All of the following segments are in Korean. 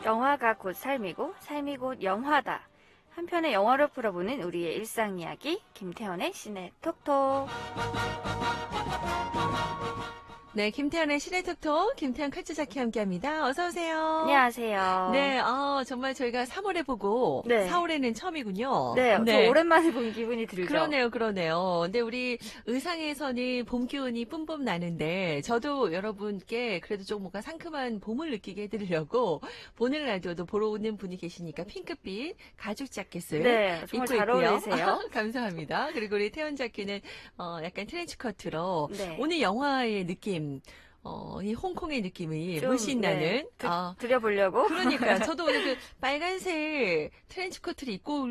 영화가 곧 삶이고 삶이 곧 영화다. 한편의 영화로 풀어보는 우리의 일상 이야기 김태현의 시네 톡톡. 네, 김태현의 시네톡톡, 김태현 칼치자키 함께합니다. 어서 오세요. 안녕하세요. 네, 정말 저희가 3월에 보고 네. 4월에는 처음이군요. 네, 좀 오랜만에 본 기분이 들죠. 그러네요. 근데 우리 의상에서는 봄 기운이 뿜뿜 나는데 저도 여러분께 그래도 좀 뭔가 상큼한 봄을 느끼게 해드리려고 보는 라디오도 보러 오는 분이 계시니까 핑크빛 가죽 자켓을 네, 정말 입고 잘 있고요. 어울리세요. 감사합니다. 그리고 우리 태연 자키는 약간 트렌치 커트로 네. 오늘 영화의 느낌 이 홍콩의 느낌이 물씬 나는. 드려보려고. 그러니까 저도 오늘 그 빨간색 트렌치 코트를 입고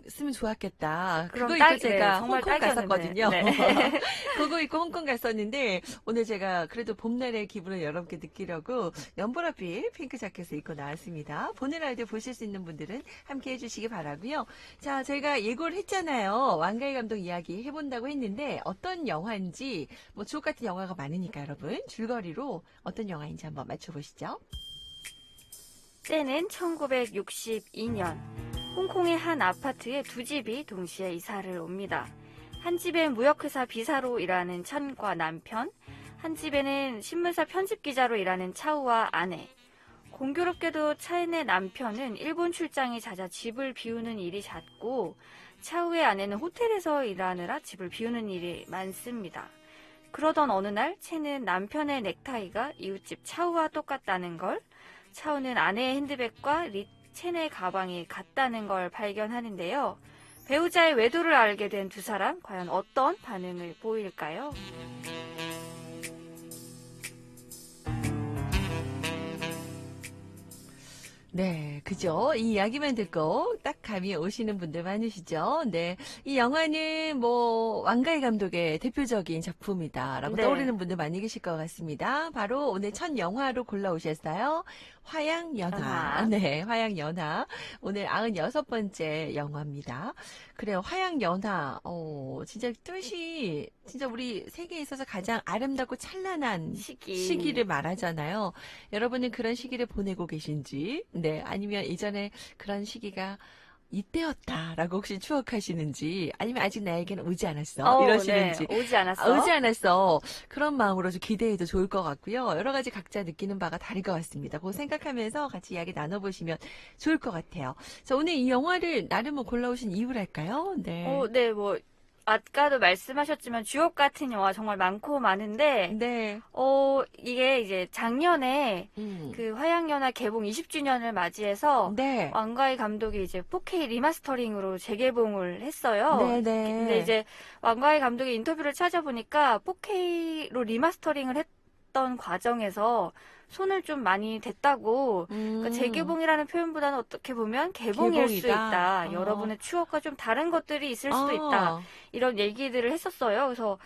쓰면 좋았겠다. 그럼 그거 입고 제가 네, 정말 홍콩 딱이었는데. 갔었거든요. 네. 그거 입고 홍콩 갔었는데 오늘 제가 그래도 봄날의 기분을 여러분께 느끼려고 연보라빛 핑크 자켓을 입고 나왔습니다. 보는 라디오 보실 수 있는 분들은 함께 해주시기 바라고요. 자, 저희가 예고를 했잖아요. 왕가희 감독 이야기 해본다고 했는데 어떤 영화인지 뭐 주옥 같은 영화가 많으니까 여러분 줄거리로 어떤 영화인지 한번 맞춰보시죠. 때는 1962년. 홍콩의 한 아파트에 두 집이 동시에 이사를 옵니다. 한 집엔 무역회사 비사로 일하는 천과 남편, 한 집에는 신문사 편집기자로 일하는 차우와 아내. 공교롭게도 차은의 남편은 일본 출장이 잦아 집을 비우는 일이 잦고 차우의 아내는 호텔에서 일하느라 집을 비우는 일이 많습니다. 그러던 어느 날 채는 남편의 넥타이가 이웃집 차우와 똑같다는 걸, 차우는 아내의 핸드백과 첸의 가방이 같다는 걸 발견하는데요. 배우자의 외도를 알게 된 두 사람, 과연 어떤 반응을 보일까요? 네, 그죠? 이 이야기만 듣고 딱 감이 오시는 분들 많으시죠? 네. 이 영화는 뭐, 왕가희 감독의 대표적인 작품이다라고 네. 떠오르는 분들 많이 계실 것 같습니다. 바로 오늘 첫 영화로 골라오셨어요. 화양연화. 네, 화양연화. 오늘 96번째 영화입니다. 그래요, 화양연화. 진짜 뜻이, 진짜 우리 세계에 있어서 가장 아름답고 찬란한 시기를 말하잖아요. 여러분은 그런 시기를 보내고 계신지, 네, 아니면 이전에 그런 시기가 이때였다라고 혹시 추억하시는지, 아니면 아직 나에게는 오지 않았어 이러시는지. 네, 오지 않았어. 오지 않았어. 그런 마음으로 좀 기대해도 좋을 것 같고요. 여러 가지 각자 느끼는 바가 다를 것 같습니다. 그거 생각하면서 같이 이야기 나눠보시면 좋을 것 같아요. 자, 오늘 이 영화를 나름 뭐 골라오신 이유랄까요? 네. 네, 뭐 아까도 말씀하셨지만 주옥 같은 영화 정말 많고 많은데, 네. 이게 이제 작년에 그 화양연화 개봉 20주년을 맞이해서 네. 왕가희 감독이 이제 4K 리마스터링으로 재개봉을 했어요. 네네. 근데 이제 왕가희 감독의 인터뷰를 찾아보니까 4K로 리마스터링을 했던 과정에서 손을 좀 많이 댔다고. 그러니까 재개봉이라는 표현보다는 어떻게 보면 개봉일 수 있다. 여러분의 추억과 좀 다른 것들이 있을 수도 있다. 이런 얘기들을 했었어요. 그래서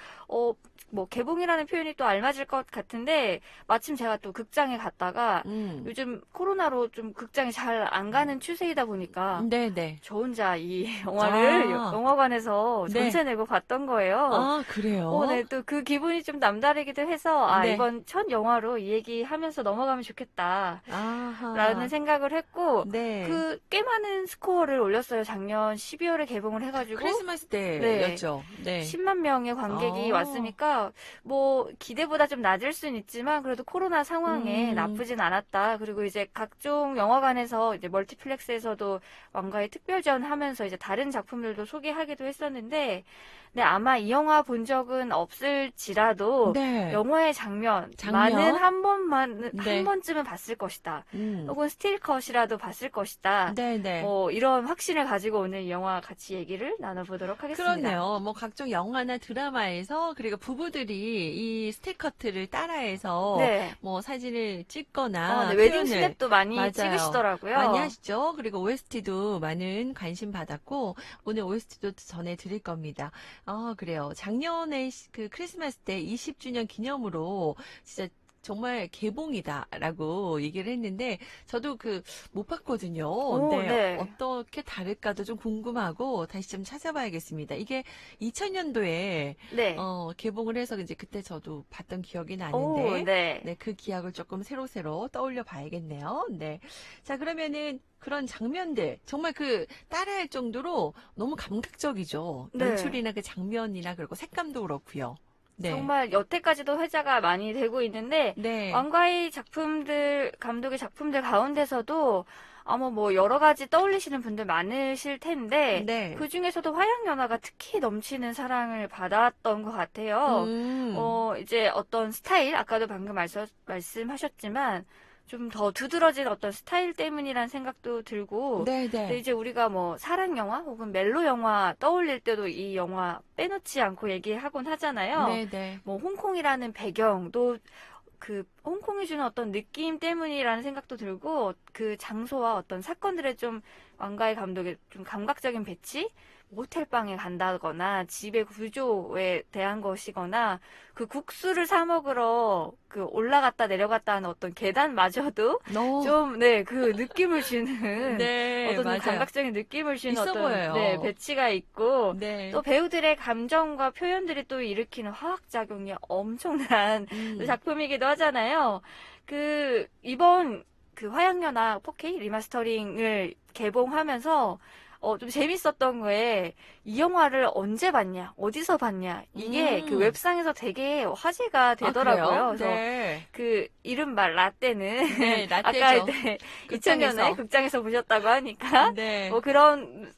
뭐 개봉이라는 표현이 또 알맞을 것 같은데 마침 제가 또 극장에 갔다가 요즘 코로나로 좀 극장이 잘 안 가는 추세이다 보니까 네네. 저 혼자 이 영화를 영화관에서 전세 내고 봤던 거예요. 아, 그래요? 네, 또 그 기분이 좀 남다르기도 해서 네. 이번 첫 영화로 이 얘기 하면서 넘어가면 좋겠다 라는 생각을 했고, 네. 꽤 많은 스코어를 올렸어요. 작년 12월에 개봉을 해가지고 크리스마스 때였죠. 네. 10만 명의 관객이 왔으니까 뭐 기대보다 좀 낮을 수는 있지만 그래도 코로나 상황에 나쁘진 않았다. 그리고 이제 각종 영화관에서 이제 멀티플렉스에서도 왕가의 특별전 하면서 이제 다른 작품들도 소개하기도 했었는데, 네, 아마 이 영화 본 적은 없을지라도 네. 영화의 장면만은 한 번쯤은 봤을 것이다. 혹은 스틸컷이라도 봤을 것이다. 네네. 뭐 이런 확신을 가지고 오늘 이 영화 같이 얘기를 나눠보도록 하겠습니다. 그렇네요. 뭐 각종 영화나 드라마에서 그리고 부부들이 이 스틸커트를 따라해서 네. 뭐 사진을 찍거나 네, 웨딩 스냅도 많이 찍으시더라고요. 많이 하시죠. 그리고 OST도 많은 관심 받았고 오늘 OST도 전해드릴 겁니다. 그래요. 작년에 그 크리스마스 때 20주년 기념으로 진짜 정말 개봉이다라고 얘기를 했는데 저도 못 봤거든요. 오, 근데 네. 어떻게 다를까도 좀 궁금하고 다시 좀 찾아봐야겠습니다. 이게 2000년도에 네. 개봉을 해서 이제 그때 저도 봤던 기억이 오, 나는데 네. 네, 그 기억을 조금 새로 떠올려 봐야겠네요. 네. 자, 그러면은 그런 장면들 정말 따라할 정도로 너무 감각적이죠. 네. 연출이나 그 장면이나 그리고 색감도 그렇고요. 네. 정말 여태까지도 회자가 많이 되고 있는데, 네. 왕가의 작품들, 감독의 작품들 가운데서도 아마 뭐 여러 가지 떠올리시는 분들 많으실 텐데, 네. 그 중에서도 화양연화가 특히 넘치는 사랑을 받았던 것 같아요. 이제 어떤 스타일, 아까도 방금 말씀하셨지만, 좀 더 두드러진 어떤 스타일 때문이란 생각도 들고, 근데 네네. 이제 우리가 뭐 사랑 영화 혹은 멜로 영화 떠올릴 때도 이 영화 빼놓지 않고 얘기하곤 하잖아요. 네네. 뭐 홍콩이라는 배경도 그 홍콩이 주는 어떤 느낌 때문이라는 생각도 들고 그 장소와 어떤 사건들의 좀 왕가의 감독의 좀 감각적인 배치, 호텔 방에 간다거나 집의 구조에 대한 것이거나 그 국수를 사 먹으러 그 올라갔다 내려갔다 하는 어떤 계단마저도 너, 좀 네, 그 느낌을 주는 네, 어떤 좀 맞아요. 감각적인 느낌을 주는 있어 어떤 네, 보여요. 배치가 있고 또 네. 배우들의 감정과 표현들이 또 일으키는 화학작용이 엄청난 음, 작품이기도 하잖아요. 이번 화양연화 4K 리마스터링을 개봉하면서, 좀 재밌었던 거에, 이 영화를 언제 봤냐, 어디서 봤냐, 이게 그 음. 웹상에서 되게 화제가 아, 그래요? 되더라고요. 그래서 네. 이른바 라떼는, 네, 아까 라떼죠. 이제 2000년에 극장에서. 극장에서 보셨다고 하니까, 뭐 네.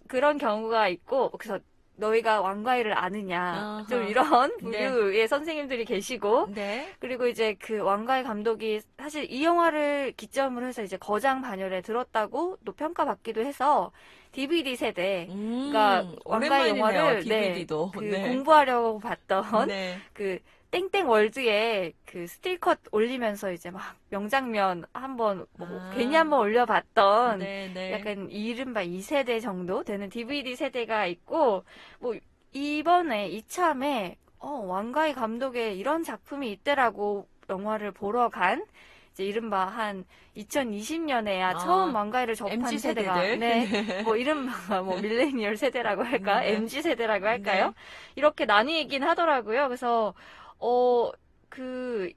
그런 경우가 있고, 그래서 너희가 왕과일을 아느냐, 좀 어허. 이런 네. 부류의 선생님들이 계시고, 네. 그리고 이제 그 왕가의 감독이 사실 이 영화를 기점으로 해서 이제 거장 반열에 들었다고 또 평가받기도 해서 DVD 세대, 그러니까 왕가의 오랜만이네요. 영화를 네, DVD도. 네. 공부하려고 봤던 네. 그 땡땡 월드에 그 스틸컷 올리면서 이제 막 명장면 한번 뭐 괜히 아, 한번 올려봤던 네네. 약간 이른바 2세대 정도 되는 DVD 세대가 있고 뭐 이번에 이참에 왕가의 감독의 이런 작품이 있더라고 영화를 보러 간 이제 이른바 한 2020년에야 처음 아, 왕가를 접한 MZ 세대가 세대들. 네 네. 뭐 이른바 뭐 밀레니얼 세대라고 할까 네. MZ 세대라고 할까요? 네. 이렇게 나뉘긴 하더라고요. 그래서 어 그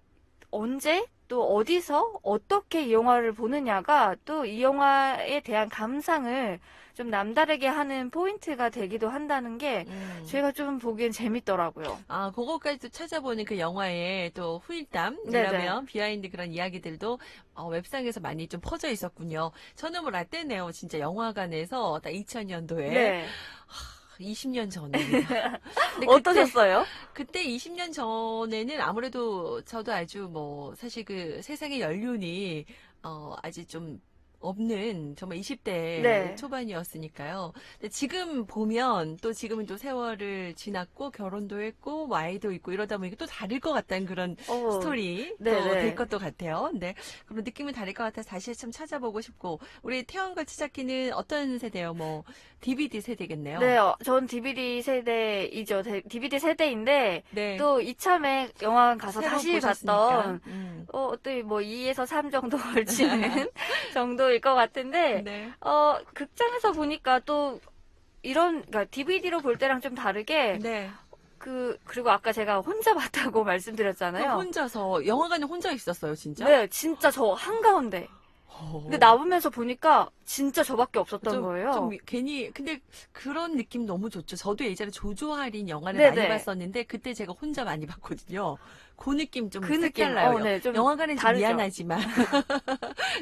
언제 또 어디서 어떻게 이 영화를 보느냐가 또 이 영화에 대한 감상을 좀 남다르게 하는 포인트가 되기도 한다는 게 음. 제가 좀 보기엔 재밌더라고요. 아, 그거까지 또 찾아보는 그 영화의 또 네네. 후일담이라면 비하인드 그런 이야기들도 웹상에서 많이 좀 퍼져 있었군요. 저는 뭐 라떼네요. 진짜 영화관에서 딱 2000년도에 네. 20년 전입니다. 근데 어떠셨어요? 그때 20년 전에는 아무래도 저도 아주 뭐 사실 세상의 연륜이 아직 좀 없는 정말 20대 네. 초반이었으니까요. 근데 지금 보면 또 지금은 또 세월을 지났고 결혼도 했고 뭐 아이도 있고 이러다 보니까 또 다를 것 같다는 그런 어, 스토리 또 될 네네. 것도 같아요. 근데 그런 느낌은 다를 것 같아서 다시 좀 찾아보고 싶고 우리 태연과 치자키는 어떤 세대요? 뭐 DVD 세대겠네요. 네, 전 DVD 세대이죠. DVD 세대인데, 네. 또 이참에 영화관 가서 새로 다시 보셨으니까. 봤던, 또 뭐 2에서 3 정도 걸치는 정도일 것 같은데, 네. 극장에서 보니까 또 그러니까 DVD로 볼 때랑 좀 다르게, 네. 그리고 아까 제가 혼자 봤다고 그 말씀드렸잖아요. 혼자서 영화관에 혼자 있었어요, 진짜? 네, 진짜 저 한가운데. 근데 어, 나오면서 보니까 진짜 저밖에 없었던 좀 거예요. 괜히 근데 그런 느낌 너무 좋죠. 저도 예전에 조조할인 영화를 많이 네네. 봤었는데 그때 제가 혼자 많이 봤거든요. 그 느낌 좀 그 느낌, 색달라요. 네, 좀 영화관은 좀 다르죠. 미안하지만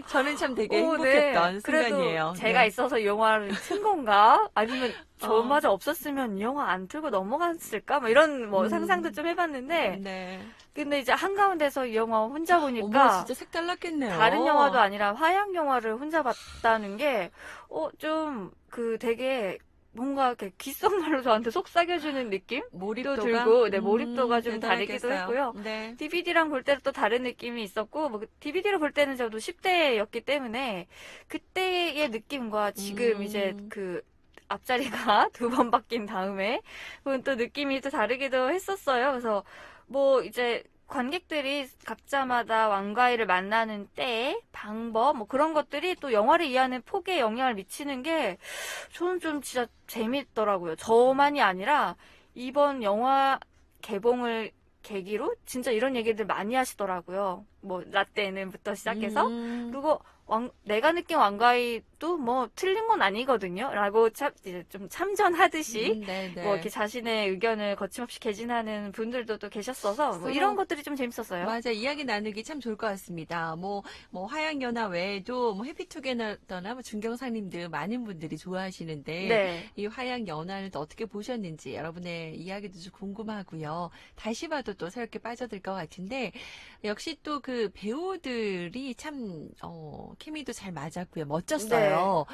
저는 참 되게 오, 네. 행복했던 그래도 순간이에요. 제가 네. 있어서 이 영화를 튼 건가? 아니면 어, 저마저 없었으면 이 영화 안 틀고 넘어갔을까? 뭐 이런 뭐 상상도 음, 좀 해봤는데, 네. 근데 이제 한가운데서 이 영화 혼자 어머, 보니까 진짜 다른 영화도 색달랐겠네요. 아니라 화양 영화를 혼자 봤다는 게, 좀 되게 뭔가 이렇게 귓속말로 저한테 속삭여주는 느낌도 몰입도가, 들고, 네, 몰입도가 좀 다르기도 대단했겠어요. 했고요. 네. DVD랑 볼 때는 또 다른 느낌이 있었고, 뭐, DVD로 볼 때는 저도 10대였기 때문에, 그때의 느낌과 지금 이제 음, 앞자리가 두 번 바뀐 다음에, 그건 또 느낌이 또 다르기도 했었어요. 그래서, 뭐, 이제, 관객들이 각자마다 왕가이를 만나는 때, 방법, 뭐 그런 것들이 또 영화를 이해하는 폭에 영향을 미치는 게 저는 좀 진짜 재밌더라고요. 저만이 아니라 이번 영화 개봉을 계기로 진짜 이런 얘기들 많이 하시더라고요. 뭐 라떼는부터 시작해서 음, 그리고 내가 느낀 왕가이도 뭐 틀린 건 아니거든요. 라고 이제 좀 참전하듯이 뭐 이렇게 네네. 자신의 의견을 거침없이 개진하는 분들도 또 계셨어서 뭐 이런 서로 것들이 좀 재밌었어요. 맞아, 이야기 나누기 참 좋을 것 같습니다. 뭐, 화양연화 외에도, 뭐, 해피투게더나 뭐 중경상님들 많은 분들이 좋아하시는데, 네. 이 화양연화를 또 어떻게 보셨는지 여러분의 이야기도 좀 궁금하고요. 다시 봐도 또 새롭게 빠져들 것 같은데, 역시 또 그 배우들이 참, 케미도 잘 맞았고요. 네. 멋졌어요.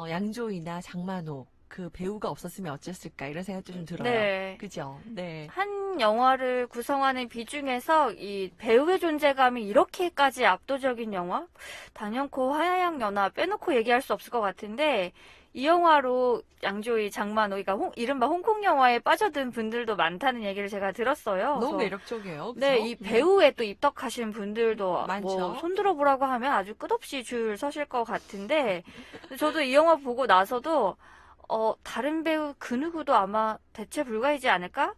양조위나 장만호. 그 배우가 없었으면 어땠을까, 이런 생각도 좀 들어요. 네. 그죠? 네. 한 영화를 구성하는 비중에서 이 배우의 존재감이 이렇게까지 압도적인 영화? 단연코 화양연화 빼놓고 얘기할 수 없을 것 같은데 이 영화로 양조위, 장만호, 그러니까 이른바 홍콩 영화에 빠져든 분들도 많다는 얘기를 제가 들었어요. 너무 그래서 매력적이에요. 네, 그죠? 이 배우에 또 입덕하신 분들도 뭐 많죠. 손들어 보라고 하면 아주 끝없이 줄 서실 것 같은데 저도 이 영화 보고 나서도 다른 배우 그 누구도 아마 대체 불가이지 않을까?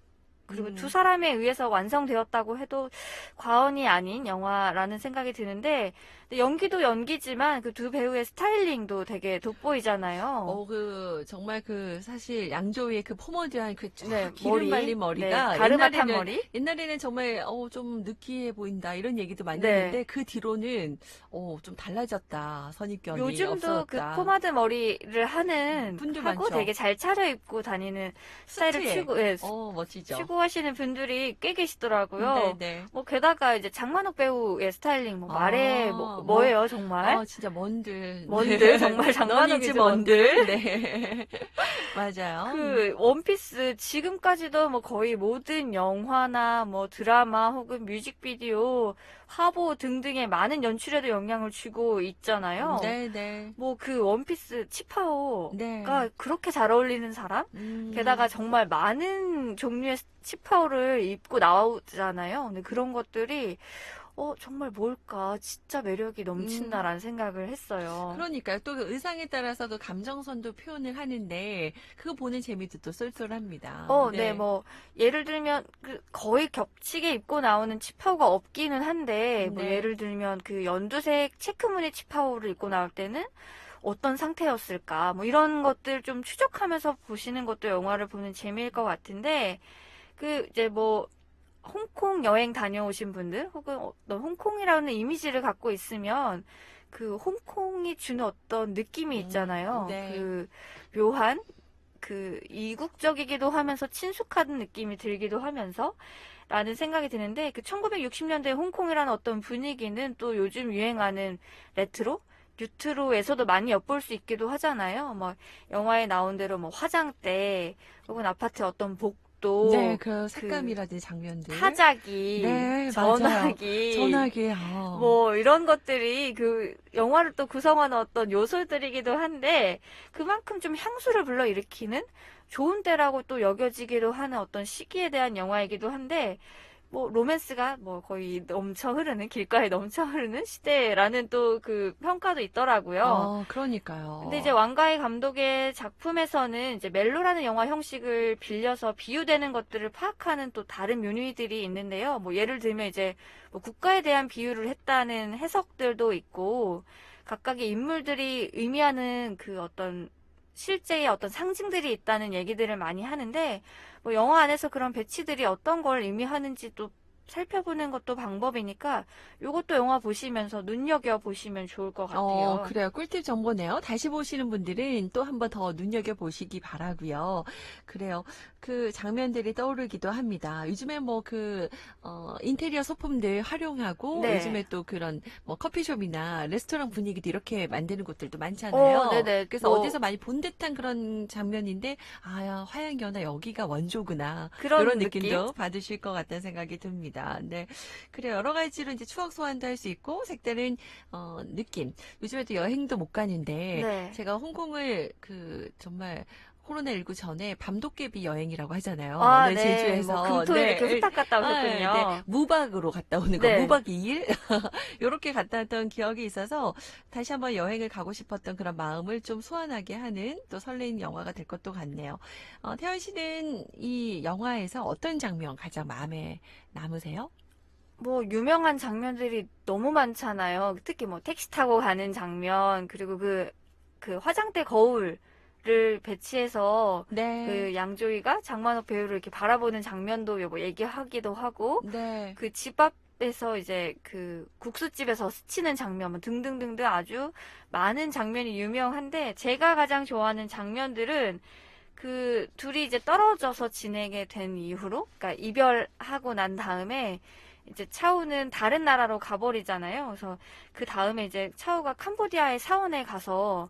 그리고 두 음, 사람에 의해서 완성되었다고 해도 과언이 아닌 영화라는 생각이 드는데, 근데 연기도 연기지만 그 두 배우의 스타일링도 되게 돋보이잖아요. 정말 사실 양조위의 그 포머드한 그 네, 쫙 기름 머리. 발린 네, 머리가 가르마탄 머리. 옛날에는 정말, 좀 느끼해 보인다, 이런 얘기도 많이 네. 했는데, 그 뒤로는, 좀 달라졌다. 선입견이 요즘도 그 없어졌다. 포마드 머리를 분들 하고 많죠. 되게 잘 차려입고 다니는 스타일을 수트에. 예, 멋지죠. 추구하시는 분들이 꽤 계시더라고요. 네네. 뭐 게다가 이제 장만옥 배우의 스타일링 뭐 말해 아, 뭐예요 정말 진짜 먼들. 뭔들 정말 너니즈 장만옥이지 먼들. 뭔들. 네. 맞아요. 그 원피스 지금까지도 뭐 거의 모든 영화나 뭐 드라마 혹은 뮤직비디오 화보 등등의 많은 연출에도 영향을 주고 있잖아요. 네네. 뭐 그 원피스 치파오가 네. 그렇게 잘 어울리는 사람? 게다가 음, 정말 많은 종류의 치파오를 입고 나오잖아요. 근데 그런 것들이 정말 뭘까? 진짜 매력이 음. 넘친다라는 생각을 했어요. 그러니까요. 또 그 의상에 따라서도 감정선도 표현을 하는데, 그거 보는 재미도 또 쏠쏠합니다. 네, 네. 뭐, 예를 들면, 거의 겹치게 입고 나오는 치파오가 없기는 한데, 뭐, 네. 예를 들면, 그 연두색 체크무늬 치파오를 입고 나올 때는 어떤 상태였을까? 뭐, 이런 것들 좀 추적하면서 보시는 것도 영화를 보는 재미일 것 같은데, 이제 뭐, 홍콩 여행 다녀오신 분들, 혹은 어떤 홍콩이라는 이미지를 갖고 있으면, 그 홍콩이 주는 어떤 느낌이 있잖아요. 네. 묘한, 이국적이기도 하면서 친숙한 느낌이 들기도 하면서, 라는 생각이 드는데, 1960년대 홍콩이라는 어떤 분위기는 또 요즘 유행하는 레트로? 뉴트로에서도 많이 엿볼 수 있기도 하잖아요. 뭐, 영화에 나온 대로 뭐 화장대, 혹은 아파트 어떤 네, 복도, 그 그, 색감이라든지 장면들. 타자기, 네, 맞아요. 전화기, 전화기, 뭐 이런 것들이 그 영화를 또 구성하는 어떤 요소들이기도 한데 그만큼 좀 향수를 불러일으키는 좋은 때라고 또 여겨지기도 하는 어떤 시기에 대한 영화이기도 한데 뭐 로맨스가 뭐 거의 넘쳐 흐르는 길가에 넘쳐 흐르는 시대라는 또 그 평가도 있더라고요. 근데 이제 그러니까요. 왕가희 감독의 작품에서는 이제 멜로라는 영화 형식을 빌려서 비유되는 것들을 파악하는 또 다른 묘미들이 있는데요. 뭐 예를 들면 이제 뭐 국가에 대한 비유를 했다는 해석들도 있고 각각의 인물들이 의미하는 그 어떤 실제의 어떤 상징들이 있다는 얘기들을 많이 하는데 뭐 영화 안에서 그런 배치들이 어떤 걸 의미하는지 또 살펴보는 것도 방법이니까 이것도 영화 보시면서 눈여겨 보시면 좋을 것 같아요. 그래요. 꿀팁 정보네요. 다시 보시는 분들은 또 한 번 더 눈여겨보시기 바라고요. 그래요. 그 장면들이 떠오르기도 합니다. 요즘에 인테리어 소품들 활용하고, 네. 요즘에 또 그런, 커피숍이나 레스토랑 분위기도 이렇게 만드는 곳들도 많잖아요. 네네. 그래서 뭐, 어디서 많이 본 듯한 그런 장면인데, 야, 화양연화 여기가 원조구나. 이런 그런 느낌? 느낌도 받으실 것 같다는 생각이 듭니다. 네. 그래, 여러 가지로 이제 추억 소환도 할 수 있고, 색다른 느낌. 요즘에 도 여행도 못 가는데, 네. 제가 홍콩을 정말, 코로나19 전에 밤도깨비 여행이라고 하잖아요. 아, 네, 네. 제주에서. 뭐 금토 네. 이렇게 후딱 갔다 오셨군요. 아, 네. 무박으로 갔다 오는 거. 네. 무박 2일? 요렇게 갔다 왔던 기억이 있어서 다시 한번 여행을 가고 싶었던 그런 마음을 좀 소환하게 하는 또 설레는 영화가 될 것도 같네요. 태연 씨는 이 영화에서 어떤 장면 가장 마음에 남으세요? 뭐 유명한 장면들이 너무 많잖아요. 특히 뭐 택시 타고 가는 장면, 그리고 그 화장대 거울을 배치해서 네. 그 양조위가 장만옥 배우를 이렇게 바라보는 장면도 뭐 얘기하기도 하고, 네. 그 집 앞에서 이제 그 국수집에서 스치는 장면 뭐 등등등등 아주 많은 장면이 유명한데, 제가 가장 좋아하는 장면들은 그 둘이 이제 떨어져서 지내게 된 이후로, 그러니까 이별하고 난 다음에 이제 차우는 다른 나라로 가버리잖아요. 그래서 그 다음에 이제 차우가 캄보디아의 사원에 가서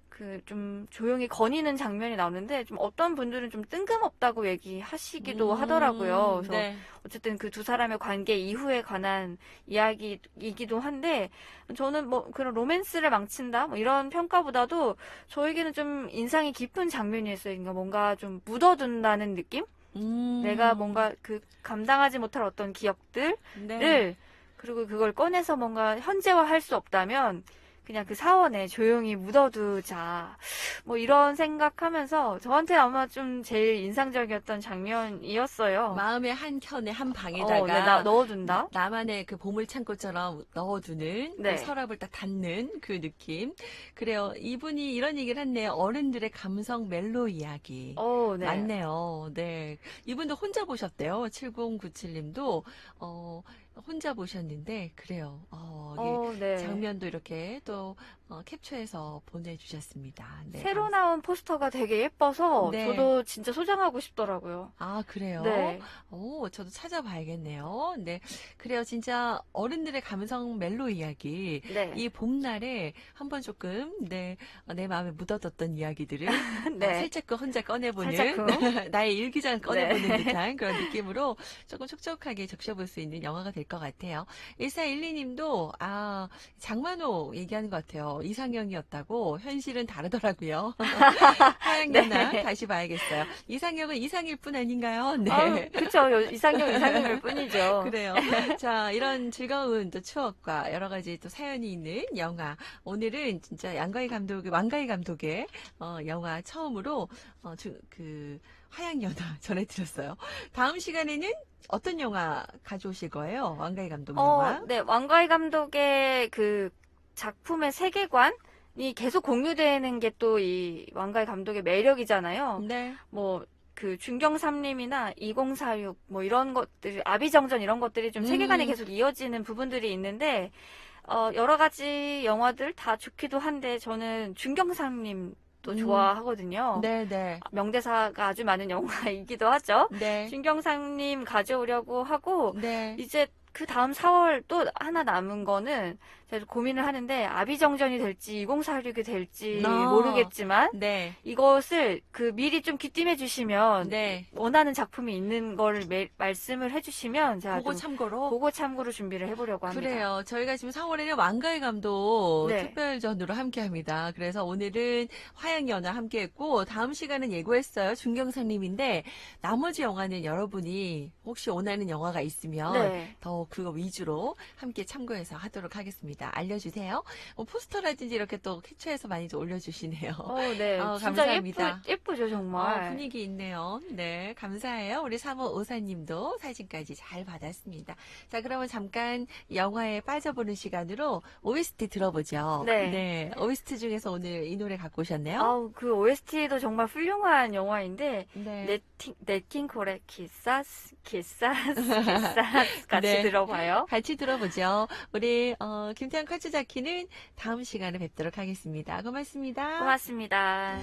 그 좀 조용히 거니는 장면이 나오는데, 좀 어떤 분들은 좀 뜬금없다고 얘기하시기도 하더라고요. 그래서 네. 어쨌든 그 두 사람의 관계 이후에 관한 이야기이기도 한데, 저는 뭐 그런 로맨스를 망친다 뭐 이런 평가보다도 저에게는 좀 인상이 깊은 장면이었어요. 그러니까 뭔가 좀 묻어둔다는 느낌? 내가 뭔가 그 감당하지 못할 어떤 기억들을, 네. 그리고 그걸 꺼내서 뭔가 현재화할 수 없다면 그냥 그 사원에 조용히 묻어두자, 뭐 이런 생각하면서 저한테 아마 좀 제일 인상적이었던 장면이었어요. 마음의 한 켠에 한 네, 방에다가 넣어둔다. 나만의 그 보물창고처럼 넣어두는 그 네. 서랍을 딱 닫는 그 느낌. 그래요. 이분이 이런 얘기를 했네요. 어른들의 감성 멜로 이야기. 네. 맞네요. 네. 이분도 혼자 보셨대요. 7097님도 혼자 보셨는데 그래요. 이게 네. 장면도 이렇게 또 캡처해서 보내주셨습니다. 네. 새로 나온 포스터가 되게 예뻐서 네. 저도 진짜 소장하고 싶더라고요. 아, 그래요? 네. 저도 찾아봐야겠네요. 네. 그래요. 진짜 어른들의 감성 멜로 이야기. 네. 이 봄날에 한번 조금, 네, 내 마음에 묻어뒀던 이야기들을 네. 살짝 혼자 꺼내보는, 살짝 나의 일기장 꺼내보는 네. 듯한 그런 느낌으로 조금 촉촉하게 적셔볼 수 있는 영화가 될 것 같아요. 1412님도, 장만호 얘기하는 것 같아요. 이상형이었다고. 현실은 다르더라고요. 하양연화 네. 다시 봐야겠어요. 이상형은 이상일 뿐 아닌가요? 네. 그쵸. 이상형일 뿐이죠. 그래요. 자, 이런 즐거운 또 추억과 여러 가지 또 사연이 있는 영화. 오늘은 진짜 왕가희 감독의 영화 처음으로 화양연화 전해드렸어요. 다음 시간에는 어떤 영화 가져오실 거예요? 왕가희 감독 영화. 네. 왕가희 감독의 그 작품의 세계관이 계속 공유되는 게 또 이 왕가희 감독의 매력이잖아요. 네. 뭐 그 중경삼림이나 2046 뭐 이런 것들, 아비정전 이런 것들이 좀 세계관이 계속 이어지는 부분들이 있는데, 여러 가지 영화들 다 좋기도 한데 저는 중경삼림도 좋아하거든요. 네. 명대사가 아주 많은 영화이기도 하죠. 네. 중경삼림 가져오려고 하고, 네. 이제 그 다음 4월 또 하나 남은 거는 제가 고민을 하는데, 아비정전이 될지 2046이 될지 모르겠지만, 네. 이것을 미리 좀 귀띔해 주시면, 네. 원하는 작품이 있는 걸 말씀을 해주시면 제가 그거 좀 참고로. 그거 참고로 준비를 해보려고 합니다. 그래요. 저희가 지금 4월에는 왕가희 감독 네. 특별전으로 함께 합니다. 그래서 오늘은 화양연화 함께 했고, 다음 시간은 예고했어요. 중경선님인데, 나머지 영화는 여러분이 혹시 원하는 영화가 있으면 네. 더 그거 위주로 함께 참고해서 하도록 하겠습니다. 알려주세요. 포스터라든지 이렇게 또 캡처해서 많이 좀 올려주시네요. 네. 진짜 감사합니다. 예쁘죠, 정말. 분위기 있네요. 네, 감사해요. 우리 3554님도 사진까지 잘 받았습니다. 자, 그러면 잠깐 영화에 빠져보는 시간으로 OST 들어보죠. 네. OST 중에서 오늘 이 노래 갖고 오셨네요. 그 OST도 정말 훌륭한 영화인데, 네. 네팅 코레 키사스 같이 네. 들어봐요. 같이 들어보죠. 우리 김태형 카츠자키는 다음 시간에 뵙도록 하겠습니다. 고맙습니다. 고맙습니다.